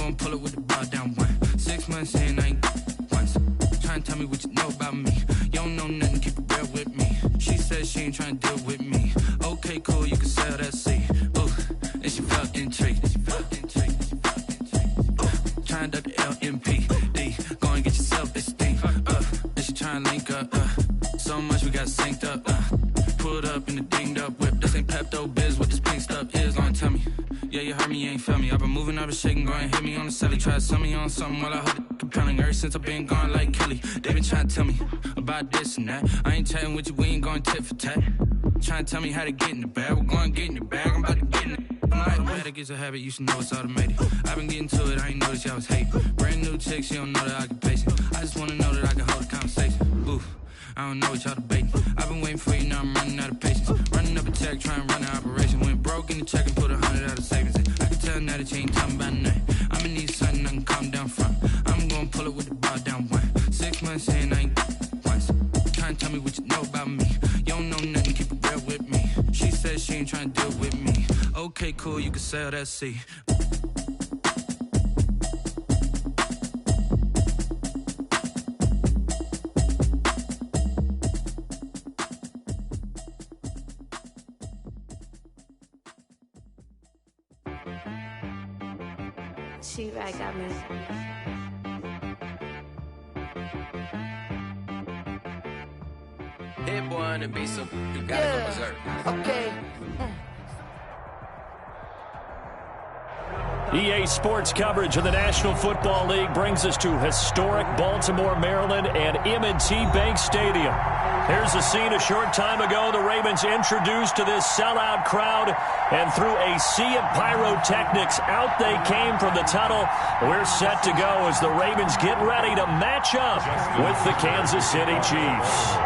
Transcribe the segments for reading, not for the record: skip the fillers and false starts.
gon' pull it with the bar down one. 6 months in, I ain't once. Tryna tell me what you know about me. You don't know nothing, keep it real with me. She said she ain't tryna deal with me. Okay, cool, you can sell that seed. Ooh, and she felt intrigued. Tryna duck the LMPD. Go and get yourself this thing. And she tryna link up. So much we got synced up. Pulled up in the dinged up whip. This ain't Pepto Biz, what this pink stuff is. Long tell me. Yeah, you heard me, you ain't felt me. I've been moving, I've been shaking, go and hit me on the celly. Try to sell me on something while I hold it compelling. Ever since I've been gone like Kelly, they been trying to tell me about this and that. I ain't chatting with you, we ain't going tit for tat. Trying to tell me how to get in the bag, we're going to get in the bag, I'm about to get in it. Automatic is a habit, you should know it's automated. I've been getting to it, I ain't noticed y'all was hating. Brand new chick, she don't know that I can pace it. I just wanna know that I can hold a conversation. Ooh, I don't know what y'all debating. I've been waiting for you, now I'm running out of patience. Running up a check, trying to run an operation. Went broke in the check and put 100 out of savings in. I can tell now that you ain't talking about nothing. I'ma need something I can calm down from. I'm gonna pull it with the bar down one. 6 months in, I ain't once. Trying to tell me what you know about me. You don't know nothing, keep it real with me. She said she ain't trying to deal with me. Okay, cool, you can sell that seed. She right got me. Hit boy on the beat, so you gotta go berserk. Okay. EA Sports coverage of the National Football League brings us to historic Baltimore, Maryland, and M&T Bank Stadium. Here's the scene a short time ago. The Ravens introduced to this sellout crowd, and through a sea of pyrotechnics, out they came from the tunnel. We're set to go as the Ravens get ready to match up with the Kansas City Chiefs.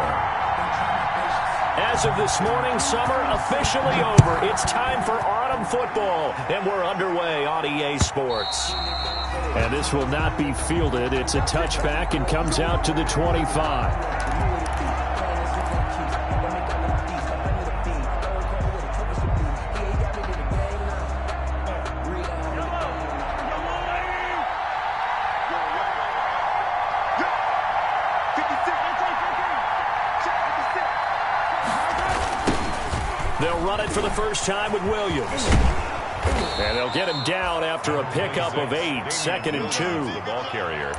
As of this morning, summer officially over. It's time for autumn football, and we're underway on EA Sports. And this will not be fielded. It's a touchback and comes out to the 25. They'll run it for the first time with Williams. And they'll get him down after a pickup of 8, 2nd and 2. The ball carrier.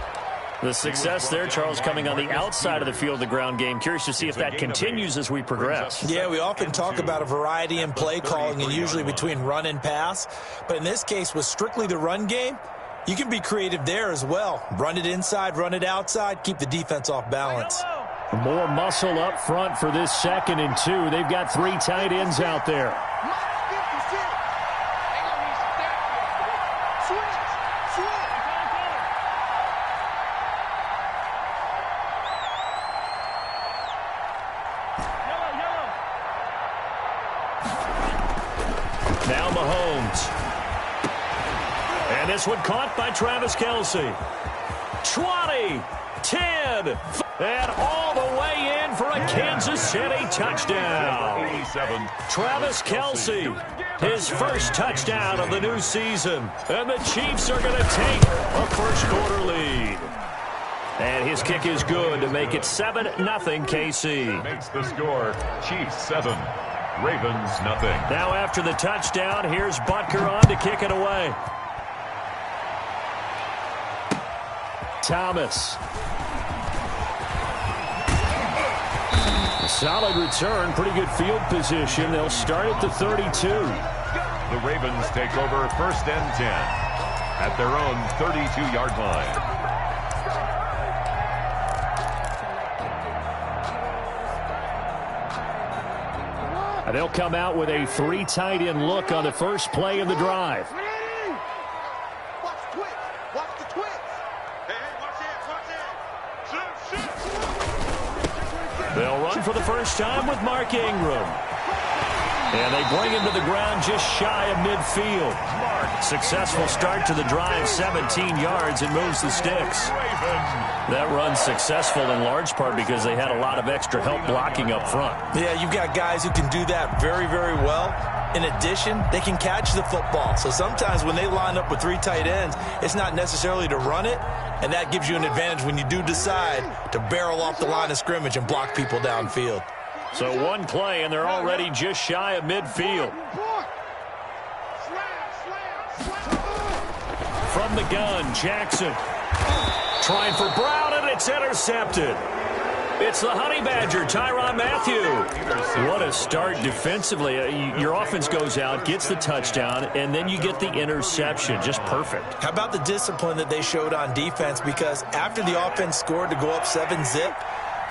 The success there, Charles, coming on the outside of the field, the ground game. Curious to see if that continues as we progress. Yeah, we often talk about a variety in play calling and usually between run and pass. But in this case, with strictly the run game, you can be creative there as well. Run it inside, run it outside, keep the defense off balance. More muscle up front for this 2nd and 2. They've got 3 tight ends out there. Now Mahomes. And this one caught by Travis Kelce. 20, 10, and all the way in for a Kansas City touchdown. 87. Travis Kelce, his first touchdown of the new season. And the Chiefs are going to take a first-quarter lead. And his kick is good to make it 7-0 KC. Makes the score. Chiefs 7, Ravens nothing. Now after the touchdown, here's Butker on to kick it away. Thomas. Solid return, pretty good field position. They'll start at the 32. The Ravens take over 1st and 10 at their own 32-yard line. And they'll come out with a 3 tight end look on the first play of the drive. They'll run for the first time with Mark Ingram. And they bring him to the ground just shy of midfield. Successful start to the drive, 17 yards, and moves the sticks. That run's successful in large part because they had a lot of extra help blocking up front. Yeah, you've got guys who can do that very, very well. In addition, they can catch the football. So sometimes when they line up with 3 tight ends, it's not necessarily to run it, and that gives you an advantage when you do decide to barrel off the line of scrimmage and block people downfield. So one play, and they're already just shy of midfield. From the gun, Jackson. Trying for Brown, and it's intercepted. It's the Honey Badger, Tyrann Mathieu. What a start defensively. Your offense goes out, gets the touchdown, and then you get the interception. Just perfect. How about the discipline that they showed on defense? Because after the offense scored to go up 7-zip,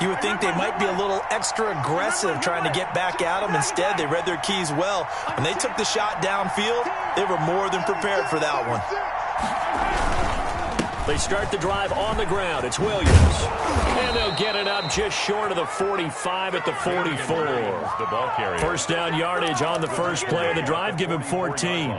you would think they might be a little extra aggressive trying to get back at them. Instead, they read their keys well. When they took the shot downfield, they were more than prepared for that one. They start the drive on the ground. It's Williams. And they'll get it up just short of the 45 at the 44. First down yardage on the first play of the drive. Give him 14.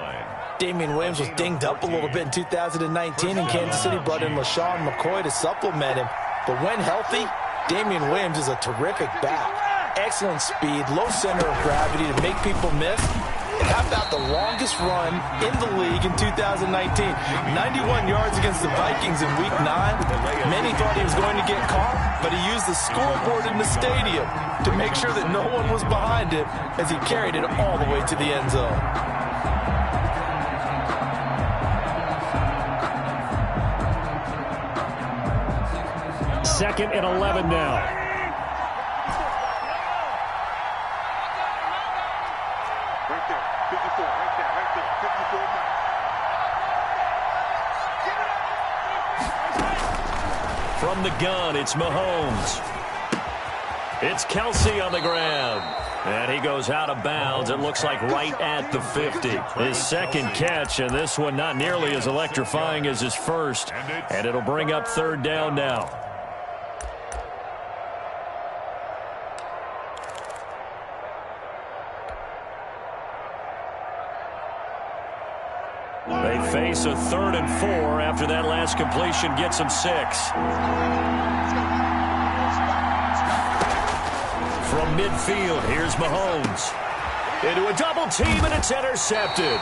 Damian Williams was dinged up a little bit in 2019, and Kansas City brought in LaShawn McCoy to supplement him. But when healthy, Damian Williams is a terrific back. Excellent speed, low center of gravity to make people miss. And how about the longest run in the league in 2019? 91 yards against the Vikings in Week 9. Many thought he was going to get caught, but he used the scoreboard in the stadium to make sure that no one was behind him as he carried it all the way to the end zone. Second and 11 now. From the gun, it's Mahomes. It's Kelsey on the ground. And he goes out of bounds. It looks like right at the 50. His second catch, and this one not nearly as electrifying as his first. And it'll bring up third down now. They face a 3rd and 4 after that last completion gets them 6. From midfield, here's Mahomes. Into a double team, and it's intercepted.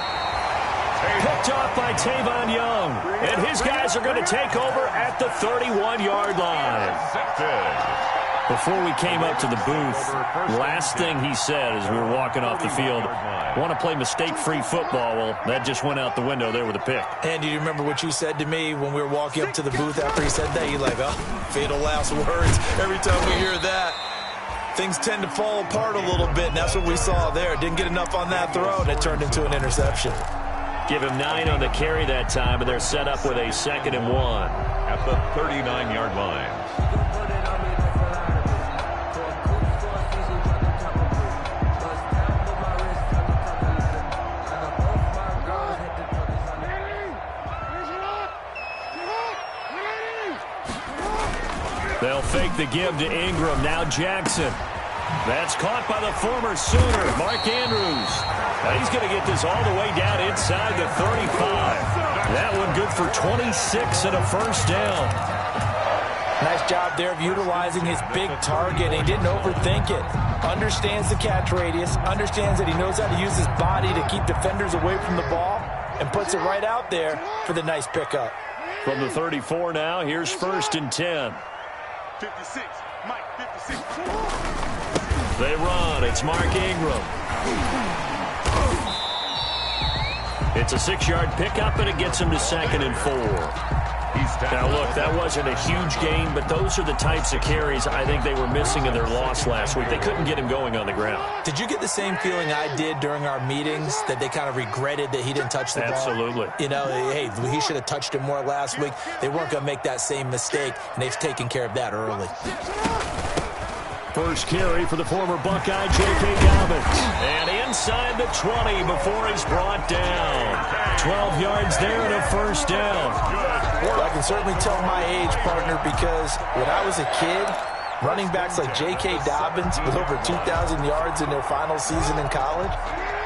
Picked off by Tavon Young. And his guys are going to take over at the 31-yard line. Before we came up to the booth, last thing he said as we were walking off the field, want to play mistake-free football. Well, that just went out the window there with a pick. And do you remember what you said to me when we were walking up to the booth after he said that? You're like, oh, fatal last words. Every time we hear that, things tend to fall apart a little bit, and that's what we saw there. Didn't get enough on that throw, and it turned into an interception. Give him 9 on the carry that time, and they're set up with a 2nd and 1. At the 39-yard line. They'll fake the give to Ingram. Now Jackson. That's caught by the former Sooner, Mark Andrews. Now he's going to get this all the way down inside the 35. That one good for 26 and a first down. Nice job there of utilizing his big target. He didn't overthink it. Understands the catch radius. Understands that he knows how to use his body to keep defenders away from the ball. And puts it right out there for the nice pickup. From the 34 now, here's 1st and 10. 56, Mike, 56. They run. It's Mark Ingram. It's a 6-yard pickup, and it gets him to 2nd and 4. Now, look, that wasn't a huge gain, but those are the types of carries I think they were missing in their loss last week. They couldn't get him going on the ground. Did you get the same feeling I did during our meetings, that they kind of regretted that he didn't touch the ball? Absolutely. You know, hey, he should have touched it more last week. They weren't going to make that same mistake, and they've taken care of that early. First carry for the former Buckeye, J.K. Dobbins. And inside the 20 before he's brought down. 12 yards there and a first down. Well, I can certainly tell my age, partner, because when I was a kid, running backs like J.K. Dobbins with over 2,000 yards in their final season in college,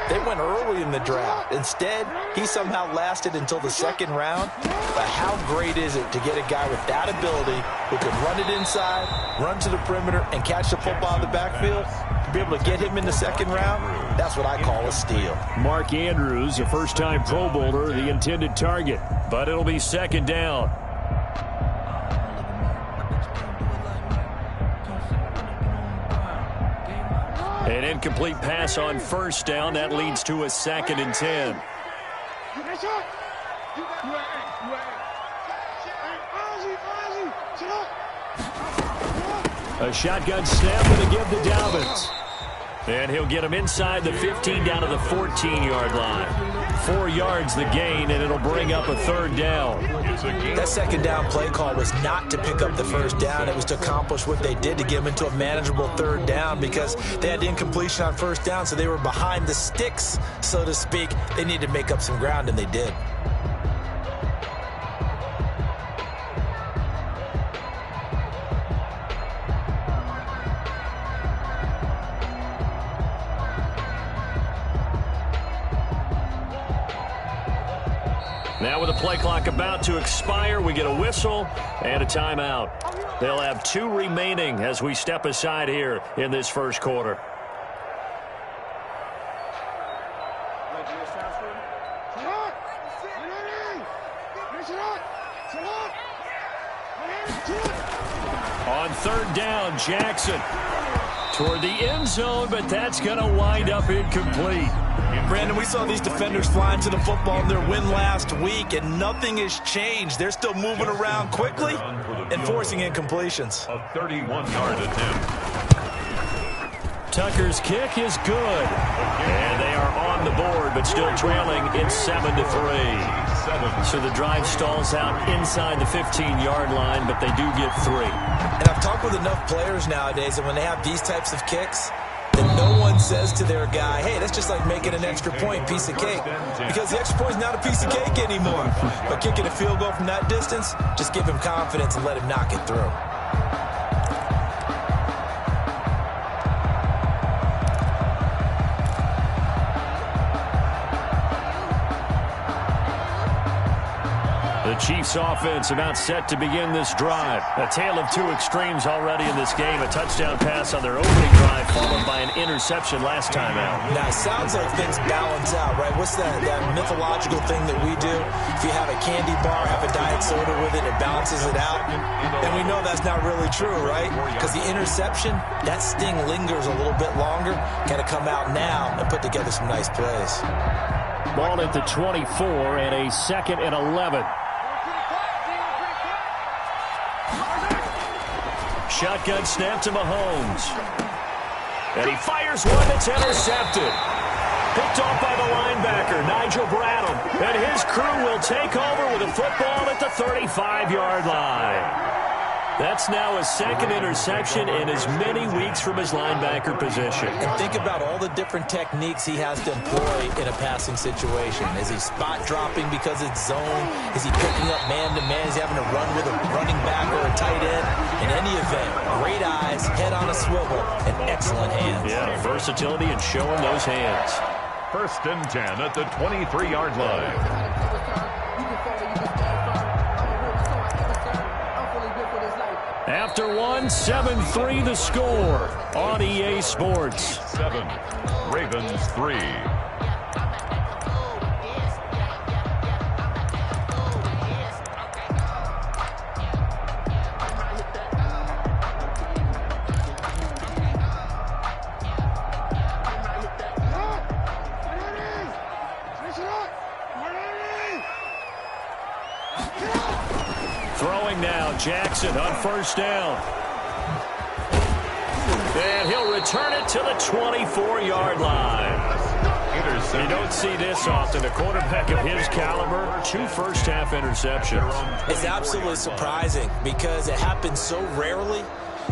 they went early in the draft. Instead, he somehow lasted until the 2nd round. But how great is it to get a guy with that ability who can run it inside, run to the perimeter, and catch the football in the backfield? to be able to get him in the second round, that's what I call a steal. Mark Andrews, a first-time Pro Bowler, the intended target. But it'll be second down. An incomplete pass on first down. That leads to a 2nd and 10. A shotgun snap and a give to Dobbins. And he'll get him inside the 15 down to the 14-yard line. 4 yards the gain, and it'll bring up a 3rd down. That second down play call was not to pick up the first down. It was to accomplish what they did, to get them into a manageable 3rd down, because they had incompletion on first down, so they were behind the sticks, so to speak. They needed to make up some ground, and they did. Now with the play clock about to expire, we get a whistle and a timeout. They'll have 2 remaining as we step aside here in this first quarter. On 3rd down, Jackson toward the end zone, but that's going to wind up incomplete. Brandon, we saw these defenders flying to the football in their win last week, and nothing has changed. They're still moving around quickly and forcing incompletions. A 31-yard attempt. Tucker's kick is good. And they are on the board, but still trailing. It's 7-3. So the drive stalls out inside the 15-yard line, but they do get 3. And I've talked with enough players nowadays, and when they have these types of kicks, then no one says to their guy, hey, that's just like making an extra point, piece of cake. Because the extra point is not a piece of cake anymore. But kicking a field goal from that distance, just give him confidence and let him knock it through. The Chiefs offense about set to begin this drive. A tale of 2 extremes already in this game. A touchdown pass on their opening drive, followed by an interception last time out. Now, it sounds like things balance out, right? What's that mythological thing that we do? If you have a candy bar, have a diet soda with it, it balances it out. And we know that's not really true, right? Because the interception, that sting lingers a little bit longer. Got to come out now and put together some nice plays. Ball at the 24 and a 2nd and 11. Shotgun snap to Mahomes. And he fires one that's intercepted. Picked off by the linebacker, Nigel Bradham. And his crew will take over with a football at the 35-yard line. That's now a 2nd interception in as many weeks from his linebacker position. And think about all the different techniques he has to employ in a passing situation. Is he spot dropping because it's zone? Is he picking up man-to-man? Is he having to run with a running back or a tight end? In any event, great eyes, head on a swivel, and excellent hands. Yeah, versatility and showing those hands. 1st and 10 at the 23-yard line. After 1, 7-3 the score on EA Sports. 7, Ravens 3. Throwing now, Jackson on 1st down. And he'll return it to the 24-yard line. You don't see this often. A quarterback of his caliber, 2 first-half interceptions. It's absolutely surprising because it happens so rarely.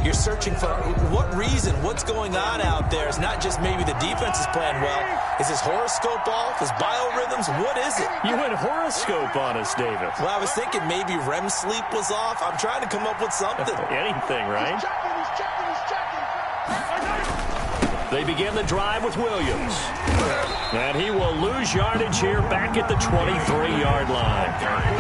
You're searching for what reason, what's going on out there. It's not just maybe the defense is playing well. Is his horoscope off? His biorhythms? What is it? You went horoscope on us, David. Well, I was thinking maybe REM sleep was off. I'm trying to come up with something. Anything, right? They begin the drive with Williams. And he will lose yardage here back at the 23-yard line.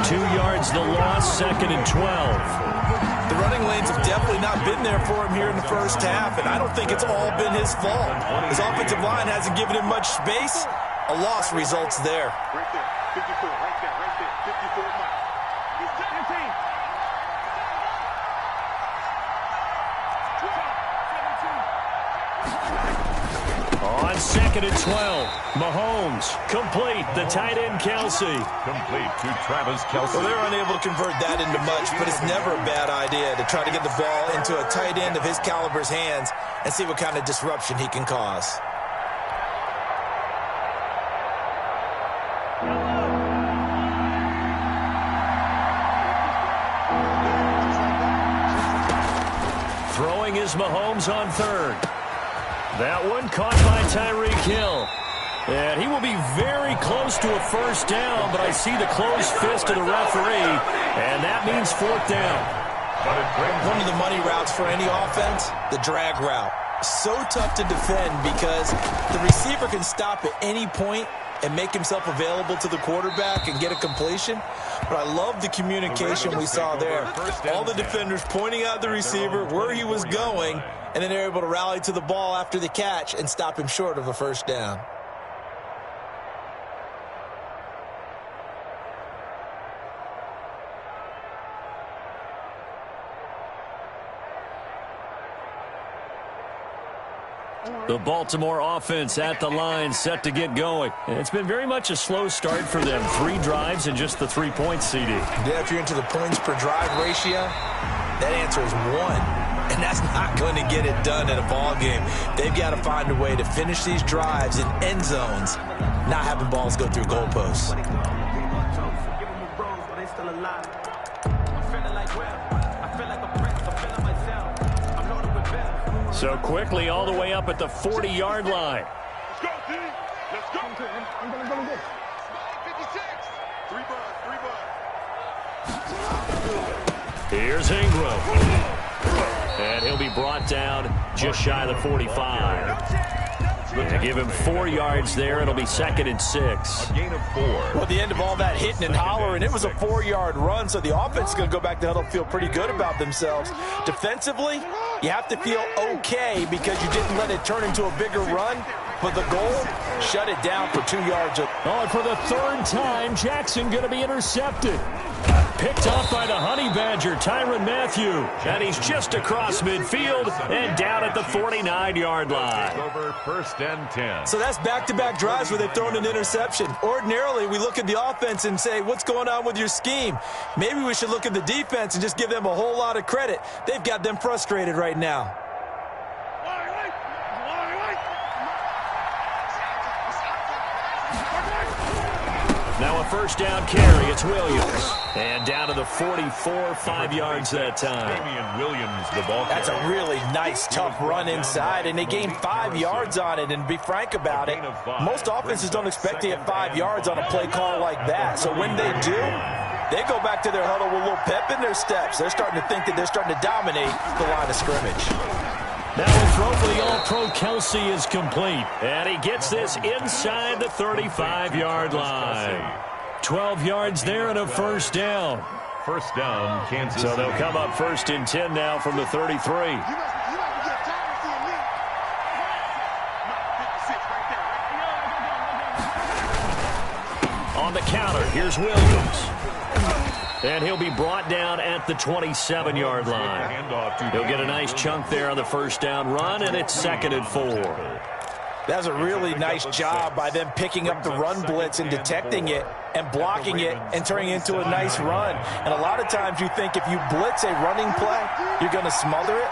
2 yards the loss, 2nd and 12. The running lanes have definitely not been there for him here in the first half, and I don't think it's all been his fault. His offensive line hasn't given him much space. A loss results there. Right there. 54. Right there. 54 Mike. He's 17. On 2nd and 12, Mahomes complete. The tight end Kelce. Complete to Travis Kelce. Well, they're unable to convert that into much, but it's never a bad idea to try to get the ball into a tight end of his caliber's hands and see what kind of disruption he can cause. Throwing is Mahomes on 3rd. That one caught by Tyreek Hill. And he will be very close to a first down, but I see the closed fist of the referee, and that means 4th down. One of the money routes for any offense, the drag route. So tough to defend because the receiver can stop at any point and make himself available to the quarterback and get a completion. But I love the communication we saw there. All the defenders pointing out the receiver, where he was going, and then they're able to rally to the ball after the catch and stop him short of a first down. The Baltimore offense at the line, set to get going. And it's been very much a slow start for them. 3 drives and just the 3 points, CD. Yeah, if you're into the points per drive ratio, that answer is 1. And that's not going to get it done in a ball game. They've got to find a way to finish these drives in end zones, not having balls go through goalposts. So quickly all the way up at the 40-yard line. Let's go, D. Let's go. I'm going to go. 56. 3 buds. Here's Ingram. And he'll be brought down just shy of the 45. To give him 4 yards there, it'll be 2nd and 6. A gain of 4. Well, at the end of all that hitting and hollering, it was a 4-yard run, so the offense is going to go back to huddle, feel pretty good about themselves. Defensively, you have to feel okay because you didn't let it turn into a bigger run. But the goal, shut it down for 2 yards. Oh, and for the 3rd time, Jackson going to be intercepted. Picked off by the Honey Badger, Tyrann Mathieu. And he's just across midfield and down at the 49-yard line. Over 1st and 10. So that's back-to-back drives where they've thrown an interception. Ordinarily, we look at the offense and say, what's going on with your scheme? Maybe we should look at the defense and just give them a whole lot of credit. They've got them frustrated right now. Now a first down carry. It's Williams. And down to the 44, 5 yards that time. Damian Williams, the ball That's carrier. a really nice, tough run inside, and they gained 5 yards on it. And to be frank about it, most offenses don't expect to get 5 yards on a play call like that. So when they do, they go back to their huddle with a little pep in their steps. They're starting to think that they're starting to dominate the line of scrimmage. Now a throw for the All-Pro Kelce is complete. And he gets this inside the 35-yard line. 12 yards there and a first down. First down, Kansas So City. they'll come up 1st and 10 now from the 33. You must get tired of seeing me. 56 right there. On the counter, here's Williams. And he'll be brought down at the 27-yard line. Handoff to He'll get a nice chunk there on the first down run, and it's 2nd and 4. That was a really nice job by them picking up the run blitz and detecting it and blocking it and turning it into a nice run. And a lot of times you think if you blitz a running play, you're going to smother it.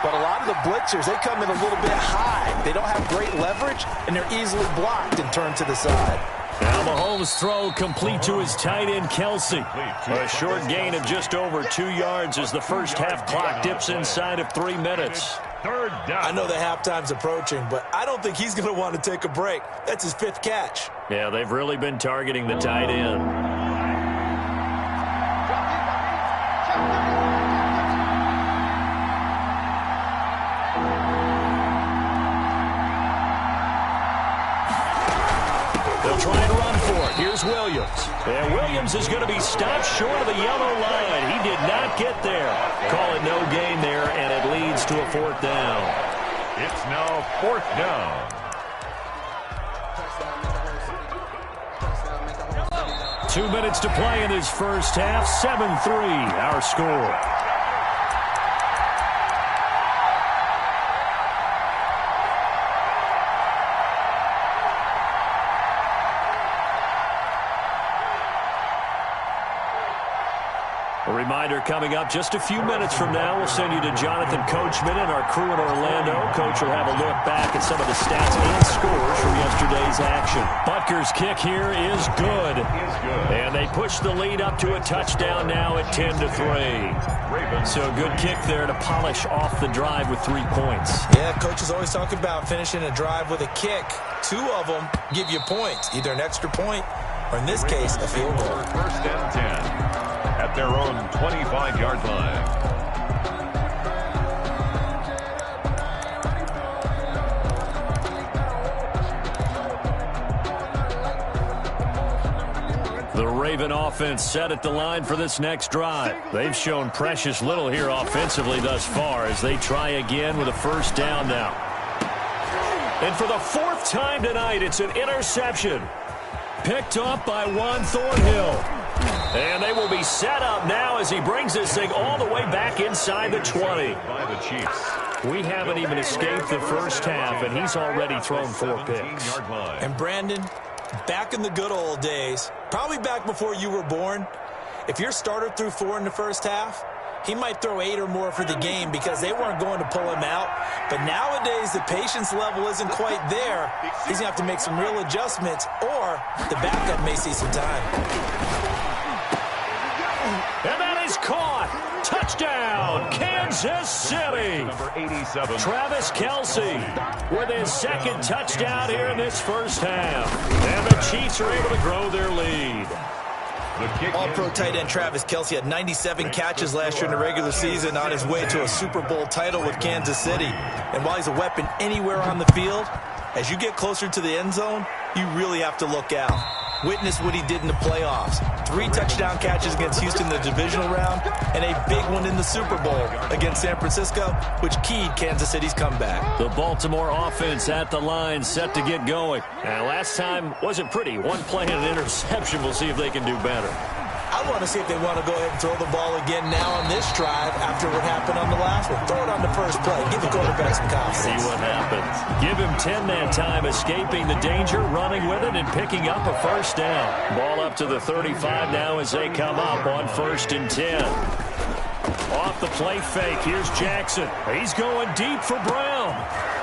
But a lot of the blitzers, they come in a little bit high. They don't have great leverage, and they're easily blocked and turned to the side. Now Mahomes' throw complete to his tight end, Kelce. A short gain of just over 2 yards as the first half clock dips inside of 3 minutes. 3rd down. I know the halftime's approaching, but I don't think he's going to want to take a break. That's his 5th catch. Yeah, they've really been targeting the tight end. They'll try and run for it. Here's Williams. And Williams is going to be stopped short of the yellow line. He did not get there. Call it no gain there, and it leads to a 4th down. It's now 4th down. 2 minutes to play in this first half. 7-3, our score. A reminder coming up just a few minutes from now. We'll send you to Jonathan Coachman and our crew in Orlando. Coach will have a look back at some of the stats and scores from yesterday's action. Butker's kick here is good. And they push the lead up to a touchdown now at 10-3. So a good kick there to polish off the drive with 3 points. Yeah, coaches always talk about finishing a drive with a kick. 2 of them give you points, either an extra point or, in this case, a field goal. First and 10. At their own 25-yard line. The Raven offense set at the line for this next drive. They've shown precious little here offensively thus far as they try again with a 1st down now. And for the 4th time tonight, it's an interception. Picked up by Juan Thornhill. And they will be set up now as he brings this thing all the way back inside the 20. By the Chiefs. We haven't even escaped the first half, and he's already thrown 4 picks. And Brandon, back in the good old days, probably back before you were born, if your starter threw 4 in the first half, he might throw 8 or more for the game because they weren't going to pull him out. But nowadays, the patience level isn't quite there. He's going to have to make some real adjustments, or the backup may see some time. And that is caught. Touchdown, Kansas City. Number 87. Travis Kelce with his 2nd touchdown here in this first half. And the Chiefs are able to grow their lead. All-pro tight end Travis Kelce had 97 catches last year in the regular season on his way to a Super Bowl title with Kansas City. And while he's a weapon anywhere on the field, as you get closer to the end zone, you really have to look out. Witness what he did in the playoffs. 3 touchdown catches against Houston in the divisional round, and a big one in the Super Bowl against San Francisco, which keyed Kansas City's comeback. The Baltimore offense at the line, set to get going. And last time wasn't pretty. 1 play and an interception. We'll see if they can do better. I want to see if they want to go ahead and throw the ball again now on this drive after what happened on the last one. Throw it on the first play. Give the quarterback some confidence. See what happens. Give him 10 that time, escaping the danger, running with it, and picking up a 1st down. Ball up to the 35 now as they come up on 1st and 10. Off the play fake, here's Jackson. He's going deep for Brown.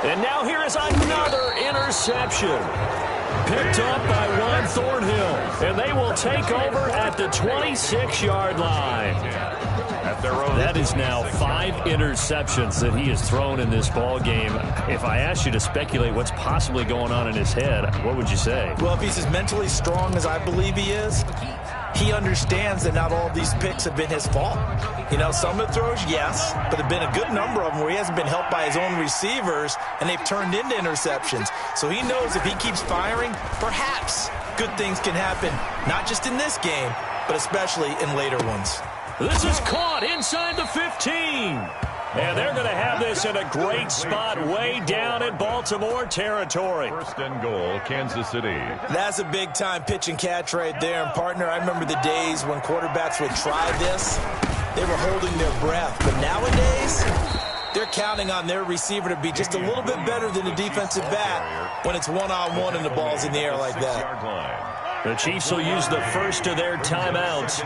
And now here is another interception. Picked up by Juan Thornhill. And they will take over at the 26-yard line. That is now 5 interceptions that he has thrown in this ball game. If I asked you to speculate what's possibly going on in his head, what would you say? Well, if he's as mentally strong as I believe he is, he understands that not all these picks have been his fault. You know, some of the throws, yes, but there have been a good number of them where he hasn't been helped by his own receivers, and they've turned into interceptions. So he knows if he keeps firing, perhaps good things can happen, not just in this game, but especially in later ones. This is caught inside the 15. And they're going to have this in a great spot way down in Baltimore territory. 1st and goal, Kansas City. That's a big-time pitch and catch right there. And, partner, I remember the days when quarterbacks would try this. They were holding their breath. But nowadays, they're counting on their receiver to be just a little bit better than the defensive back when it's one-on-one and the ball's in the air like that. The Chiefs will use the first of their timeouts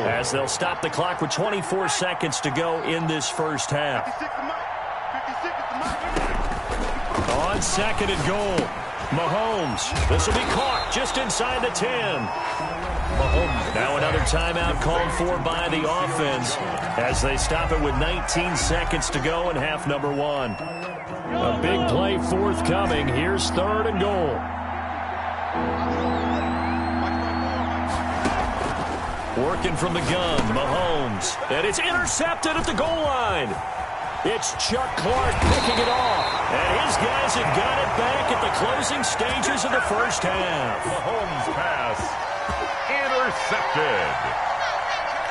as they'll stop the clock with 24 seconds to go in this first half. On 2nd and goal, Mahomes. This will be caught just inside the 10. Mahomes. Now another timeout called for by the offense as they stop it with 19 seconds to go in half number 1. A big play forthcoming. Here's 3rd and goal. Working from the gun, Mahomes. And it's intercepted at the goal line. It's Chuck Clark picking it off. And his guys have got it back at the closing stages of the first half. Mahomes pass Intercepted.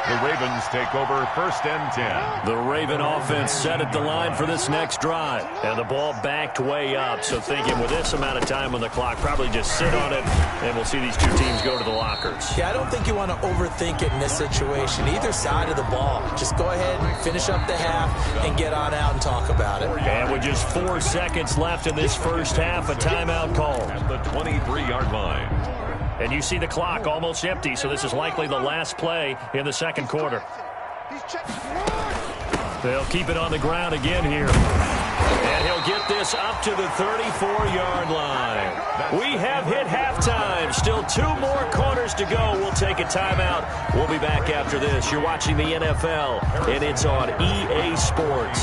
The Ravens take over 1st and 10. The Raven offense set at the line for this next drive. And the ball backed way up. So thinking with this amount of time on the clock, probably just sit on it, and we'll see these two teams go to the lockers. Yeah, I don't think you want to overthink it in this situation. Either side of the ball. Just go ahead and finish up the half and get on out and talk about it. And with just 4 seconds left in this first half, a timeout called. At the 23-yard line. And you see the clock almost empty, so this is likely the last play in the second quarter. They'll keep it on the ground again here. And he'll get this up to the 34-yard line. We have hit halftime. Still 2 more quarters to go. We'll take a timeout. We'll be back after this. You're watching the NFL, and it's on EA Sports.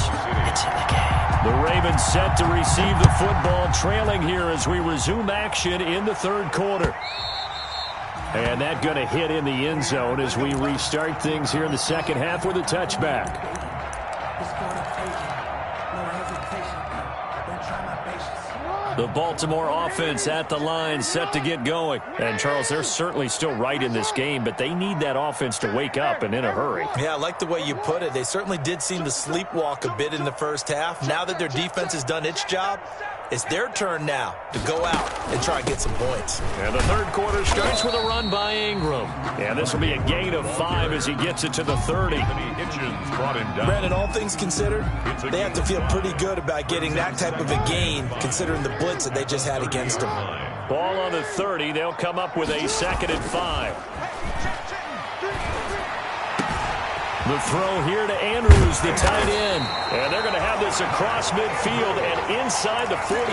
It's in the game. The Ravens set to receive the football, trailing here as we resume action in the third quarter. And that going to hit in the end zone as we restart things here in the second half with a touchback. The Baltimore offense at the line set to get going. And, Charles, they're certainly still right in this game, but they need that offense to wake up and in a hurry. Yeah, I like the way you put it. They certainly did seem to sleepwalk a bit in the first half. Now that their defense has done its job, it's their turn now to go out and try and get some points. And the third quarter starts with a run by Ingram. And this will be a gain of 5 as he gets it to the 30. Hitchens brought him down. Brandon, all things considered, they have to feel pretty good about getting that type of a gain considering the blitz that they just had against them. Ball on the 30. They'll come up with a 2nd and 5. The throw here to Andrews, the tight end. And they're going to have this across midfield and inside the 45.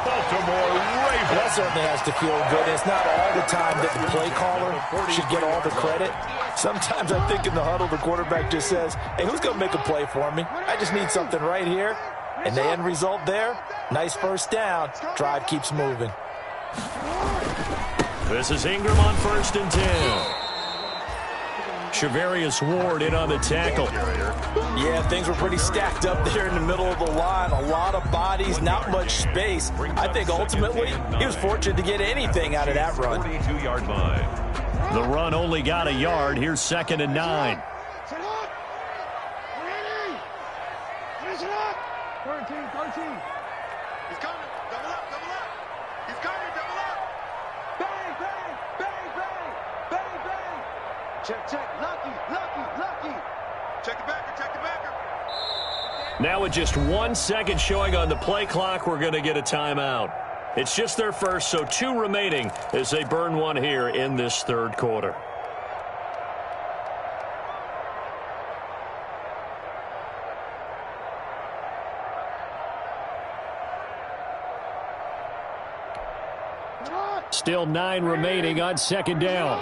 Baltimore Ravens. That certainly has to feel good. It's not all the time that the play caller should get all the credit. Sometimes I think in the huddle, the quarterback just says, hey, who's going to make a play for me? I just need something right here. And the end result there, nice first down. Drive keeps moving. This is Ingram on 1st and 10. Charvarius Ward in on the tackle. Yeah, things were pretty stacked up there in the middle of the line. A lot of bodies, not much space. I think ultimately he was fortunate to get anything out of that run. 42-yard line. The run only got a yard. Here's 2nd and 9. 13. He's coming. Double up. He's coming. Double up. Bang, bang, bang, bang, bang, bang. Check. Lucky. Check the backer. Now with just 1 second showing on the play clock, we're going to get a timeout. It's just their first, so 2 remaining as they burn one here in this third quarter. Still 9 remaining on 2nd down.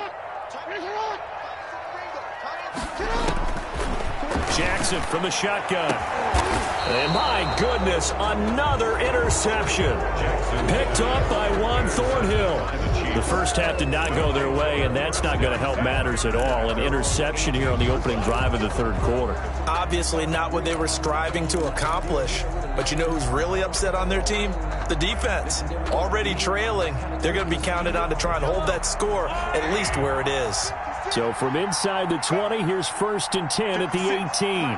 Jackson from the shotgun. And my goodness, another interception. Picked off by Juan Thornhill. The first half did not go their way, and that's not going to help matters at all. An interception here on the opening drive of the third quarter. Obviously not what they were striving to accomplish. But you know who's really upset on their team? The defense. Already trailing. They're going to be counted on to try and hold that score at least where it is. So from inside the 20, here's 1st and 10 at the 18.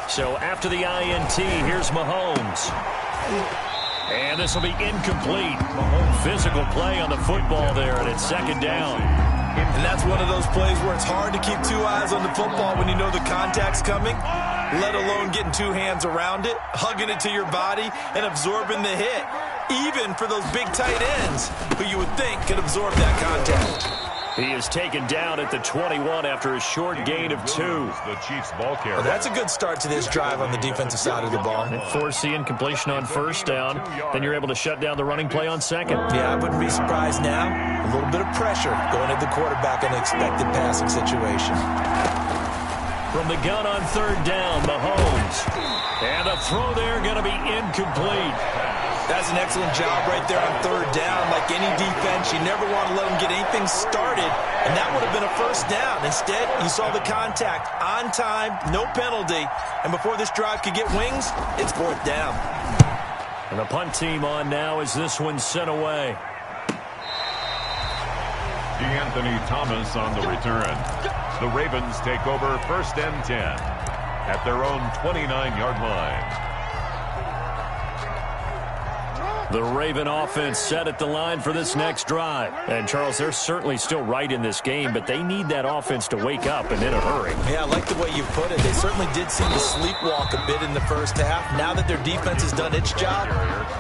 So after the INT, here's Mahomes. And this will be incomplete. Physical play on the football there, and it's 2nd down. And that's one of those plays where it's hard to keep 2 eyes on the football when you know the contact's coming, let alone getting 2 hands around it, hugging it to your body, and absorbing the hit, even for those big tight ends who you would think could absorb that contact. He is taken down at the 21 after a short gain of 2. The Chiefs ball carrier. Well, that's a good start to this drive on the defensive side of the ball. Force the incompletion on 1st down. Then you're able to shut down the running play on 2nd. Yeah, I wouldn't be surprised now. A little bit of pressure going at the quarterback in an expected passing situation. From the gun on 3rd down, Mahomes. And a throw there going to be incomplete. That's an excellent job right there on third down. Like any defense, you never want to let them get anything started, and that would have been a first down. Instead, you saw the contact on time, no penalty, and before this drive could get wings, it's fourth down. And the punt team on now as this one's sent away. DeAnthony Thomas on the return. The Ravens take over first and 10 at their own 29-yard line. The Raven offense set at the line for this next drive. And, Charles, they're certainly still right in this game, but they need that offense to wake up and in a hurry. Yeah, I like the way you put it. They certainly did seem to sleepwalk a bit in the first half. Now that their defense has done its job,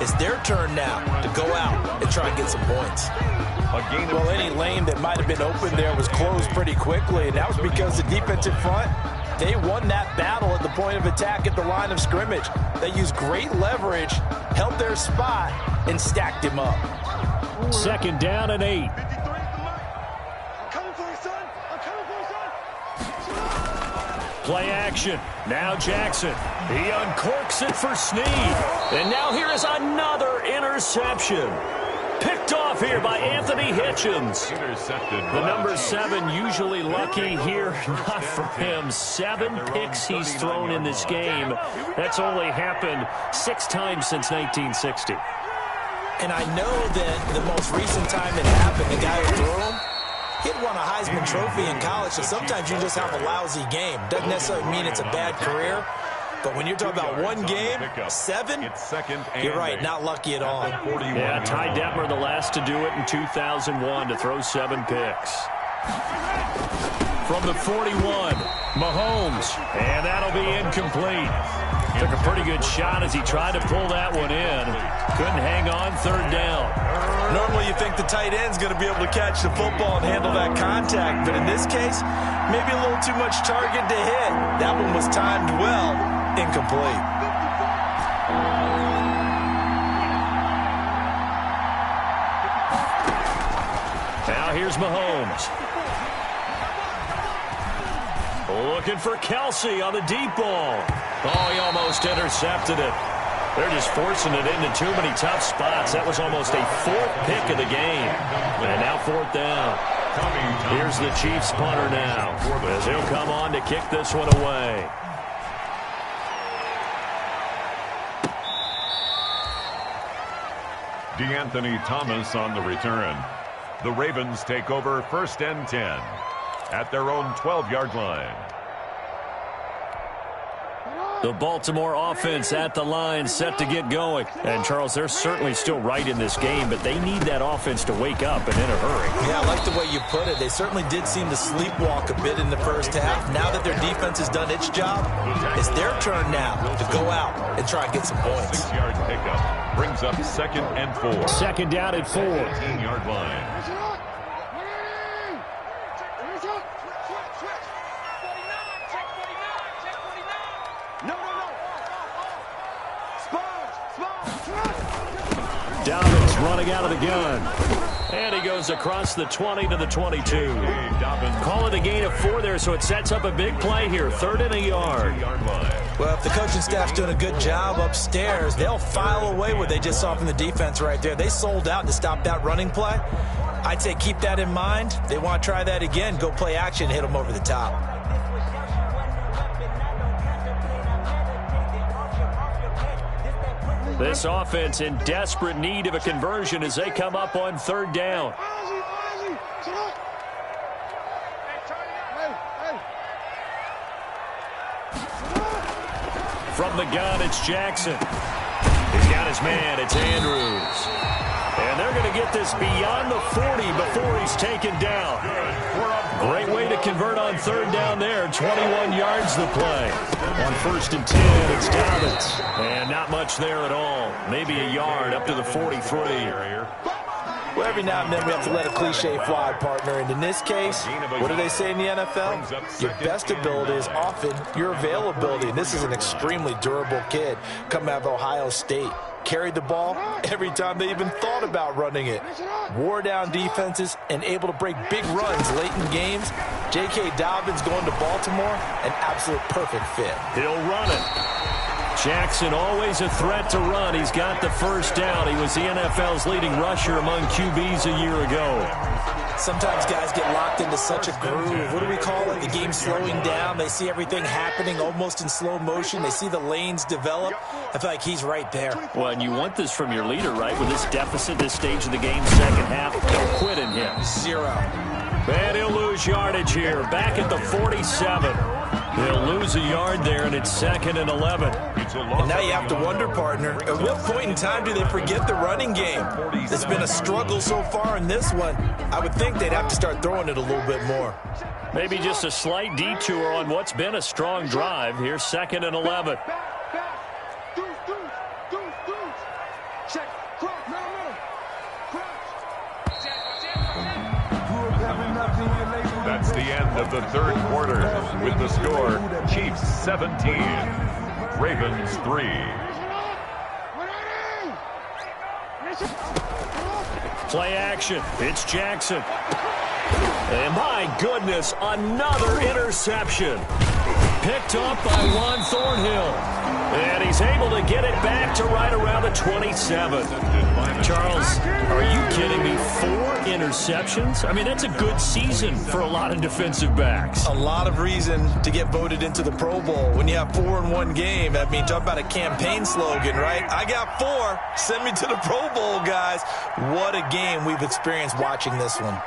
it's their turn now to go out and try and get some points. Well, any lane that might have been open there was closed pretty quickly, and that was because the defensive front, they won that battle at the point of attack at the line of scrimmage. They used great leverage, held their spot, and stacked him up. Second down and 8. Play action. Now Jackson. He uncorks it for Snead. And now here is another interception. Picked off here by Anthony Hitchens. Intercepted. The number 7 usually lucky here. Not for him. 7 picks he's thrown in this game. That's only happened 6 times since 1960. And I know that the most recent time it happened, the guy who threw him, he'd won a Heisman Trophy in college, so sometimes you just have a lousy game. Doesn't necessarily mean it's a bad career. But when you're talking about one game, 7, you're right, not lucky at all. Yeah, Ty Detmer, the last to do it in 2001, to throw 7 picks. From the 41, Mahomes, and that'll be incomplete. Took a pretty good shot as he tried to pull that one in. Couldn't hang on, third down. Normally you think the tight end's going to be able to catch the football and handle that contact, but in this case, maybe a little too much target to hit. That one was timed well, incomplete. Now here's Mahomes. Looking for Kelsey on the deep ball. Oh, he almost intercepted it. They're just forcing it into too many tough spots. That was almost a 4th pick of the game. And now 4th down. Here's the Chiefs punter now, as he'll come on to kick this one away. DeAnthony Thomas on the return. The Ravens take over first and 10 at their own 12-yard line. The Baltimore offense at the line, set to get going. And, Charles, they're certainly still right in this game, but they need that offense to wake up and in a hurry. Yeah, I like the way you put it. They certainly did seem to sleepwalk a bit in the first half. Now that their defense has done its job, it's their turn now to go out and try and get some points. 6-yard pickup brings up 2nd and 4. Second down at 4. 18-yard line. Dobbins running out of the gun. And he goes across the 20 to the 22. Call it a gain of 4 there, so it sets up a big play here. 3rd and a yard. Well, if the coaching staff's doing a good job upstairs, they'll file away what they just saw from the defense right there. They sold out to stop that running play. I'd say keep that in mind. They want to try that again. Go play action, hit them over the top. This offense in desperate need of a conversion as they come up on 3rd down. From the gun, it's Jackson. He's got his man. It's Andrews. And they're going to get this beyond the 40 before he's taken down. Great way to convert on 3rd down there. 21 yards the play. On 1st and 10, it's Dobbins. And not much there at all. Maybe a yard up to the 43. Well, every now and then we have to let a cliche fly, partner. And in this case, what do they say in the NFL? Your best ability is often your availability. And this is an extremely durable kid coming out of Ohio State. Carried the ball every time they even thought about running it. Wore down defenses and able to break big runs late in games. J.K. Dobbins going to Baltimore, an absolute perfect fit. He'll run it. Jackson always a threat to run. He's got the first down. He was the NFL's leading rusher among QBs a year ago. Sometimes guys get locked into such a groove. What do we call it? The game slowing down. They see everything happening almost in slow motion. They see the lanes develop. I feel like he's right there. Well, and you want this from your leader, right? With this deficit, this stage of the game, second half, don't quit in him. 0. And he'll lose yardage here. Back at the 47. He'll lose a yard there, and it's 2nd and 11. And now you have to wonder, partner, at what point in time do they forget the running game? It's been a struggle so far in this one. I would think they'd have to start throwing it a little bit more. Maybe just a slight detour on what's been a strong drive. Here's 2nd and 11. That's the end of the third quarter with the score Chiefs 17, Ravens 3. Play action. It's Jackson. And my goodness, another interception. Picked up by Juan Thornhill. And he's able to get it back to right around the 27. Charles, are you kidding me? 4 interceptions? I mean, that's a good season for a lot of defensive backs. A lot of reason to get voted into the Pro Bowl. When you have 4 in one game, I mean, talk about a campaign slogan, right? I got 4. Send me to the Pro Bowl, guys. What a game we've experienced watching this one.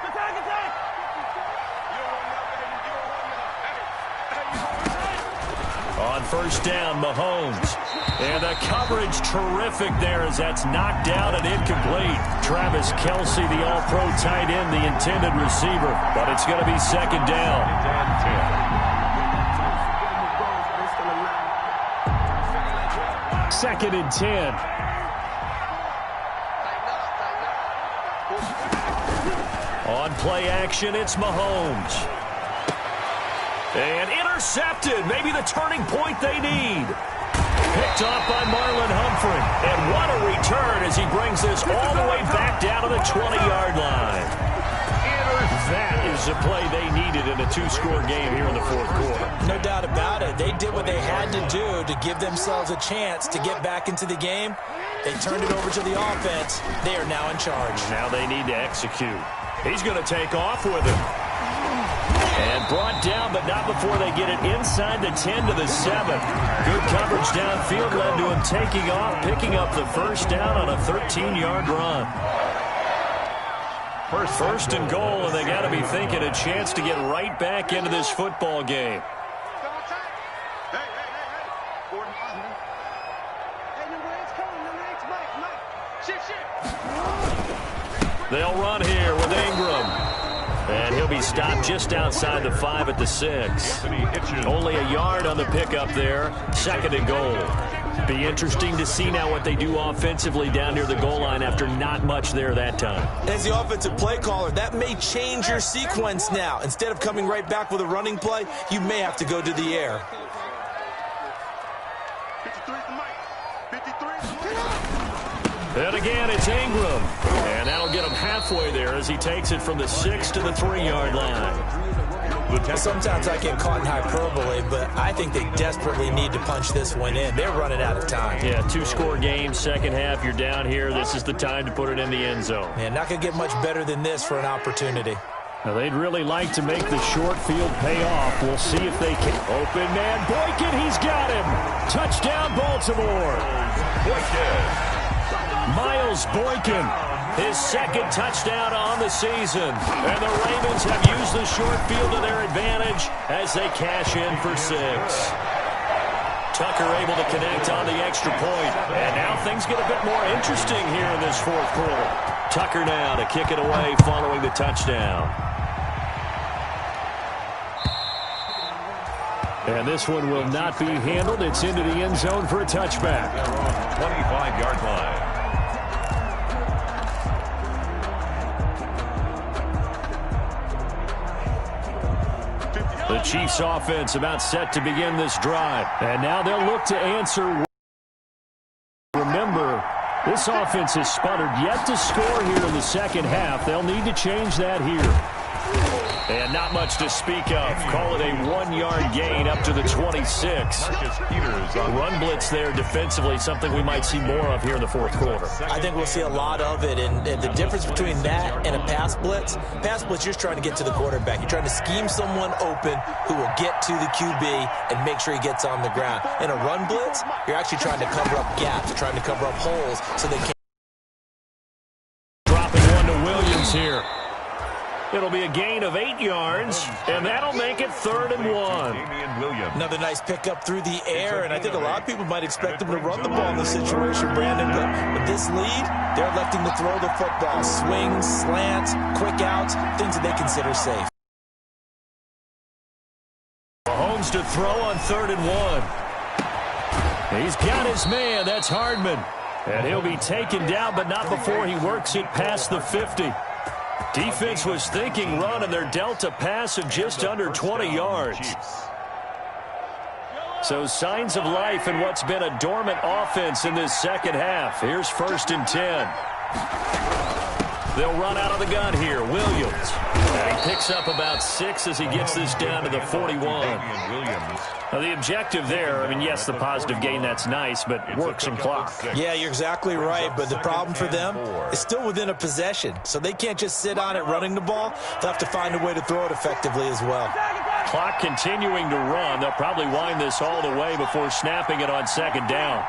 On first down, Mahomes. And the coverage terrific there as that's knocked down and incomplete. Travis Kelce, the all-pro tight end, the intended receiver. But it's going to be 2nd down. 2nd and 10. On play action, it's Mahomes. And intercepted. Maybe the turning point they need. Picked off by Marlon Humphrey. And what a return as he brings this all the way back down to the 20-yard line. That is the play they needed in a 2-score game here in the 4th quarter. No doubt about it. They did what they had to do to give themselves a chance to get back into the game. They turned it over to the offense. They are now in charge. Now they need to execute. He's going to take off with it. And brought down, but not before they get it inside the 10 to the 7. Good coverage downfield led to him taking off, picking up the first down on a 13-yard run. First and goal, and they got to be thinking a chance to get right back into this football game. They'll run here with Ingram. And he'll be stopped just outside the 5 at the 6. Only a yard on the pickup there. 2nd and goal. Be interesting to see now what they do offensively down near the goal line after not much there that time. As the offensive play caller, that may change your sequence now. Instead of coming right back with a running play, you may have to go to the air. And again, it's Ingram. And that'll get him halfway there as he takes it from the 6 to the 3-yard line. Sometimes I get caught in hyperbole, but I think they desperately need to punch this one in. They're running out of time. Yeah, 2-score game, second half. You're down here. This is the time to put it in the end zone. Yeah, not going to get much better than this for an opportunity. Now, they'd really like to make the short field pay off. We'll see if they can. Open man, Boykin, he's got him. Touchdown, Baltimore. Boykin. Miles Boykin, his 2nd touchdown on the season. And the Ravens have used the short field to their advantage as they cash in for 6. Tucker able to connect on the extra point. And now things get a bit more interesting here in this 4th quarter. Tucker now to kick it away following the touchdown. And this one will not be handled. It's into the end zone for a touchback. 25-yard line. The Chiefs offense about set to begin this drive. And now they'll look to answer. Remember, this offense has sputtered yet to score here in the second half. They'll need to change that here. And not much to speak of. Call it a 1-yard gain up to the 26. Run blitz there defensively, something we might see more of here in the fourth quarter. I think we'll see a lot of it, and the difference between that and a pass blitz, you're just trying to get to the quarterback. You're trying to scheme someone open who will get to the QB and make sure he gets on the ground. In a run blitz, you're actually trying to cover up gaps, trying to cover up holes so they can't. Dropping one to Williams here. It'll be a gain of 8 yards, and that'll make it 3rd and 1. Another nice pickup through the air, and I think a lot of people might expect them to run the ball in this situation, Brandon, but with this lead, they're electing to throw the football. Swings, slants, quick outs, things that they consider safe. Mahomes to throw on 3rd and 1. He's got his man. That's Hardman. And he'll be taken down, but not before he works it past the 50. Defense was thinking run, and they're dealt a pass of just under 20 yards. So signs of life in what's been a dormant offense in this second half. Here's 1st and 10. They'll run out of the gun here. Williams. And he picks up about 6 as he gets this down to the 41. Now the objective there, I mean, yes, the positive gain, that's nice, but work some clock. Yeah, you're exactly right, but the problem for them is still within a possession, so they can't just sit on it running the ball. They'll have to find a way to throw it effectively as well. Clock continuing to run. They'll probably wind this all the way before snapping it on 2nd down.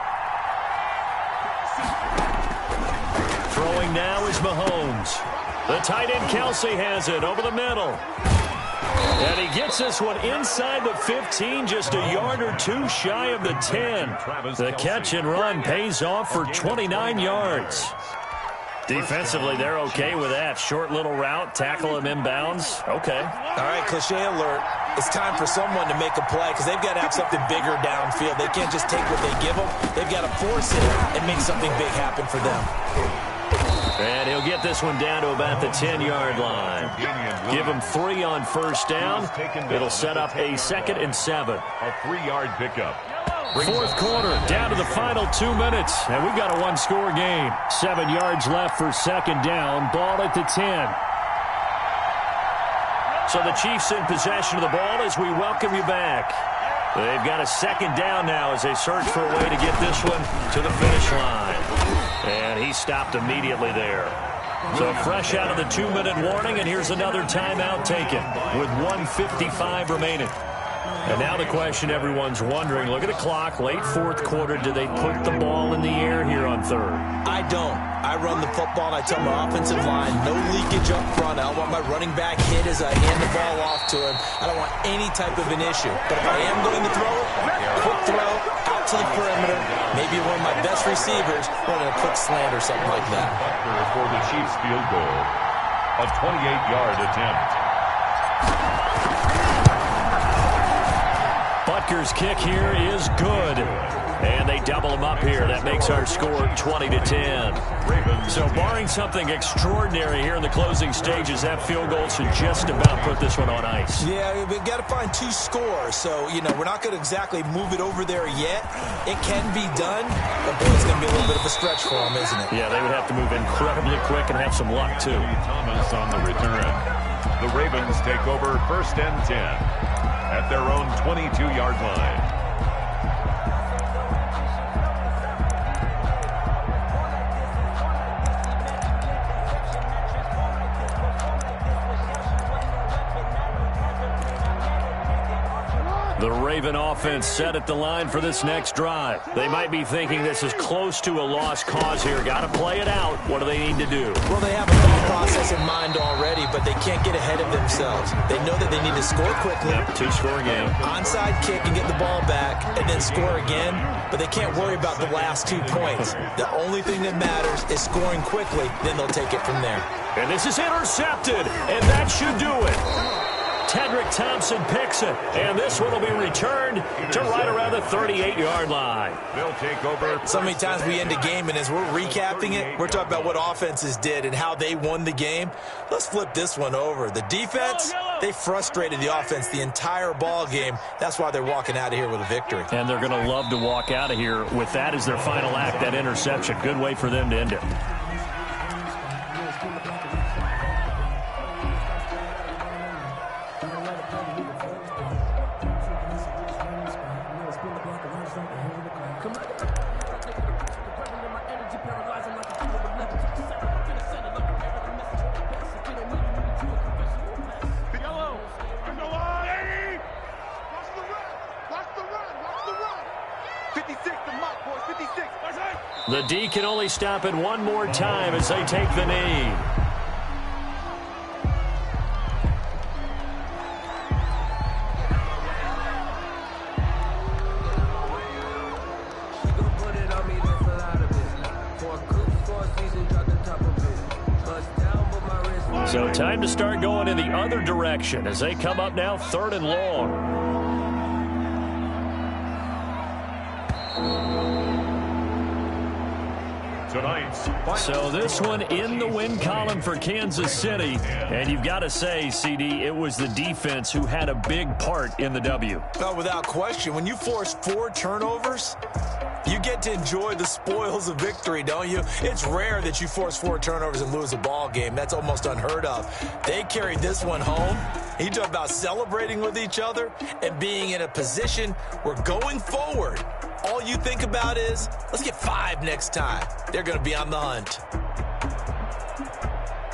Throwing now is Mahomes. The tight end Kelsey has it over the middle. And he gets this one inside the 15, just a yard or 2 shy of the 10. The catch and run pays off for 29 yards. Defensively, they're okay with that. Short little route, tackle him inbounds. Okay. All right, cliche alert. It's time for someone to make a play because they've got to have something bigger downfield. They can't just take what they give them. They've got to force it and make something big happen for them. And he'll get this one down to about the 10-yard line. Give him 3 on 1st down. It'll set up a 2nd and 7. A 3-yard pickup. 4th quarter, down to the final 2 minutes, and we've got a 1-score game. 7 yards left for 2nd down, ball at the 10. So the Chiefs in possession of the ball as we welcome you back. They've got a 2nd down now as they search for a way to get this one to the finish line. And he stopped immediately there. So fresh out of the 2-minute warning, and here's another timeout taken with 1:55 remaining. And now the question everyone's wondering, look at the clock, late 4th quarter, do they put the ball in the air here on 3rd? I don't. I run the football, and I tell my offensive line, no leakage up front. I don't want my running back hit as I hand the ball off to him. I don't want any type of an issue. But if I am going to throw it, quick throw, out to the perimeter, maybe one of my best receivers running a quick slant or something like that. For the Chiefs field goal, a 28-yard attempt. Butker's kick here is good. And they double him up here. That makes our score 20-10. So barring something extraordinary here in the closing stages, that field goal should just about put this one on ice. Yeah, we've got to find 2 scores. So, we're not going to exactly move it over there yet. It can be done, but boy, it's going to be a little bit of a stretch for them, isn't it? Yeah, they would have to move incredibly quick and have some luck, too. Thomas on the return. The Ravens take over 1st and 10 at their own 22-yard line. The Raven offense set at the line for this next drive. They might be thinking this is close to a lost cause here. Got to play it out. What do they need to do? Well, they have a thought process in mind already, but they can't get ahead of themselves. They know that they need to score quickly. Yep, 2-score game. Onside kick and get the ball back and then score again, but they can't worry about the last 2 points. The only thing that matters is scoring quickly, then they'll take it from there. And this is intercepted, and that should do it. Tedrick Thompson picks it, and this one will be returned to right around the 38-yard line. They'll take over. So many times we end a game, and as we're recapping it, we're talking about what offenses did and how they won the game. Let's flip this one over. The defense, they frustrated the offense the entire ball game. That's why they're walking out of here with a victory. And they're going to love to walk out of here with that as their final act, that interception. Good way for them to end it. The D can only stop it one more time as they take the knee. So time to start going in the other direction as they come up now 3rd and long. So this one in the win column for Kansas City. And you've got to say, CD, it was the defense who had a big part in the W. Oh, without question. When you force 4 turnovers, you get to enjoy the spoils of victory, don't you? It's rare that you force 4 turnovers and lose a ball game. That's almost unheard of. They carried this one home. You talk about celebrating with each other and being in a position where going forward, all you think about is, let's get 5 next time. They're going to be on the hunt.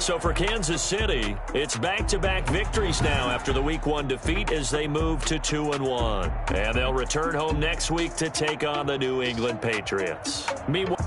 So for Kansas City, it's back-to-back victories now after the Week 1 defeat as they move to 2-1. And they'll return home next week to take on the New England Patriots. Meanwhile,